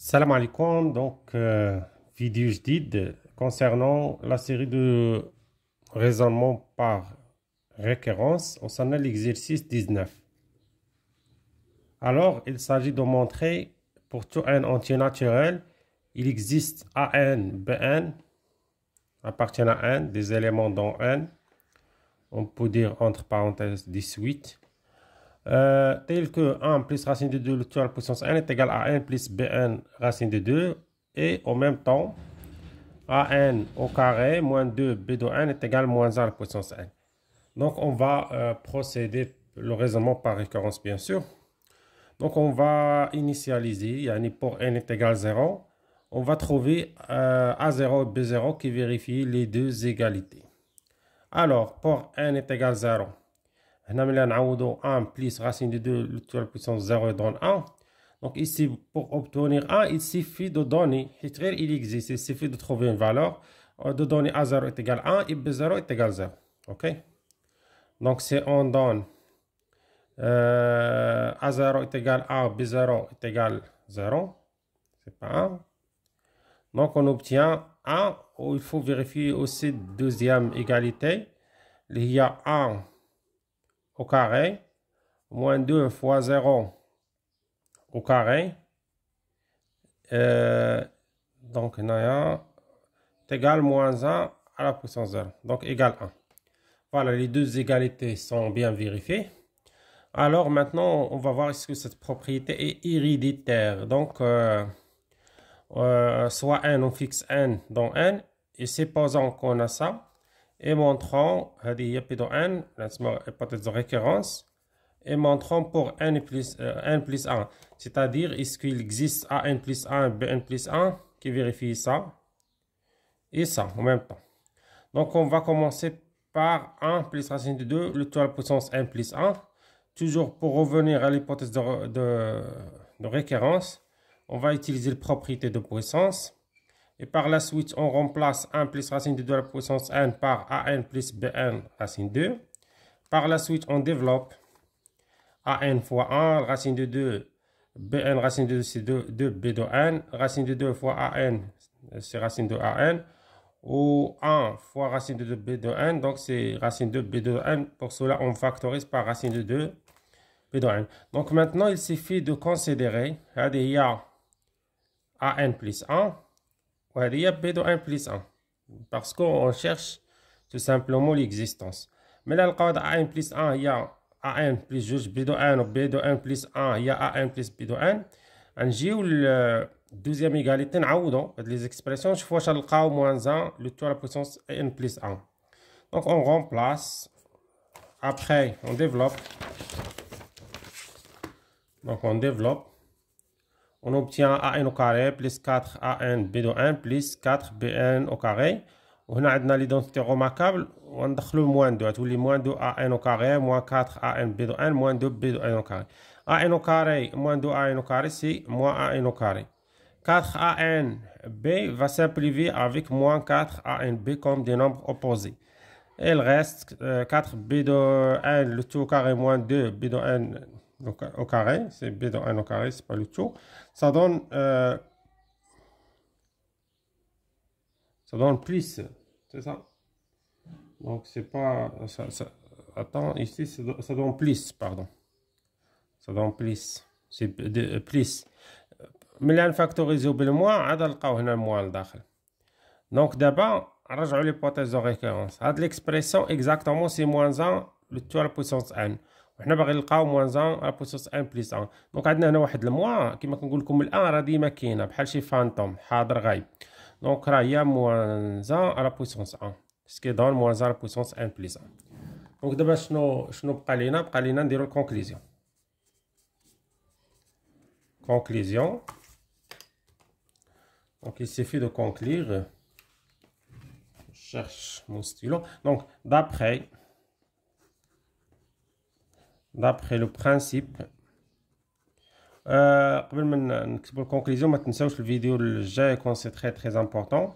Salam alaikum, vidéo جديد concernant la série de raisonnements par récurrence au sein de l'exercice 19. Alors, il s'agit de montrer pour tout n entier naturel, il existe AN, BN, appartiennent à n, des éléments dans n, on peut dire entre parenthèses 18. Tel que 1 plus racine de 2 tout à la puissance n est égal à n plus bn racine de 2 et en même temps an au carré moins 2 b de n est égal à moins 1 à la puissance n. Donc on va procéder le raisonnement par récurrence bien sûr. Donc on va initialiser, yani pour n est égal à 0, on va trouver a0 et b0 qui vérifient les deux égalités. Alors pour n est égal à 0, on a 1 plus racine de 2 tout à la puissance 0 donne 1. Donc ici, pour obtenir 1, il suffit de donner, il existe, il suffit de trouver une valeur, de donner A0 est égal à 1 et B0 est égal à 0. Ok? Donc si on donne A0 est égal à 1, B0 est égal à 0, c'est pas 1. Donc on obtient 1, où il faut vérifier aussi deuxième égalité. Il y a 1 au carré, moins 2 fois 0 au carré, donc est égal à moins 1 à la puissance 0, donc égal 1. Voilà, les deux égalités sont bien vérifiées. Alors maintenant, on va voir est-ce que cette propriété est héréditaire. Donc, soit n, on fixe n dans n, et supposons qu'on a ça, et montrons, P dans n, hypothèse de récurrence, et montrons pour n plus 1, c'est-à-dire est-ce qu'il existe an plus 1, bn plus 1 qui vérifie ça et ça en même temps. Donc on va commencer par 1 plus racine de 2, le tout à la puissance n plus 1. Toujours pour revenir à l'hypothèse de récurrence, on va utiliser la propriété de puissance. Et par la suite, on remplace 1 plus racine de 2 à la puissance n par an plus bn racine 2. Par la suite, on développe an fois 1, racine de 2, bn racine de 2, c'est 2 b de n, racine de 2 fois an, c'est racine de an, ou 1 fois racine de 2 b de n, donc c'est racine de b de n. Pour cela, on factorise par racine de 2 b de n. Donc maintenant, il suffit de considérer, il y a an plus 1, il y a b de n plus 1, parce qu'on cherche tout simplement l'existence. Mais là, le code an plus 1, il y a an plus 2 b de n ou b de n plus 1, il y a an plus b de n. نجيو deuxième égalité نعوضو هاد les expressions نشوفو واش نلقاو moins 1 le tout à la puissance n plus 1. Donc on remplace, après on développe, on obtient an au carré plus 4 an b de n plus 4 bn au carré. وهنا عندنا l'identité remarquable وندخلو moins 2 تولي moins 2 an au carré moins 4 an b de n moins 2 b de n au carré. an au carré moins 2 an au carré c'est moins an au carré. 4 an b va simplifier avec moins 4 an b comme des nombres opposés. Et il reste 4 b de n le tout au carré moins 2 b de n au carré, c'est b de n au carré, c'est pas le tout. Ça donne plus, c'est ça. Donc c'est pas attends, ici ça donne plus, pardon. Ça donne plus, c'est plus. ملي نفاكتوريزيو بالموا عاد نلقاو هنا الموا لداخل. دونك دابا نرجعوا ليبوتيز دو ريكورونس. هاد ليكسبريسيون اكزاكتومون سي موان 1 لو تو على بويسونس ان، وحنا باغي نلقاو موان 1 على بويسونس ان بليس 1. دونك عندنا هنا واحد الموا كيما كنقول لكم الان راه ديما كاينه بحال شي فانتوم حاضر غايب. دونك راه هي موان 1 على بويسونس 1 سكي دون موان 1 على بويسونس ان بليس 1. دونك دابا شنو بقى لينا نديرو الكونكليزيون. Donc il suffit de conclure. Je cherche mon stylo. Donc d'après le principe, قبل ما نكتبوا الكونكليزيون ما تنساوش الفيديو الجاي يكون سي très important.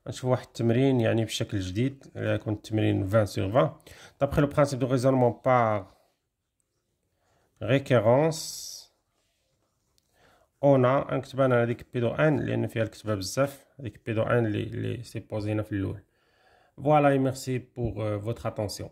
نشوف واحد التمرين يعني بشكل جديد يكون التمرين 20 sur 20. D'après le principe de raisonnement par récurrence, انا نكتب انا هذيك بي دو ان لان فيها الكتابه بزاف، هذيك بي دو ان اللي سي بوزينا في الاول. فوالا، ميرسي بور فوتر اتونسيون.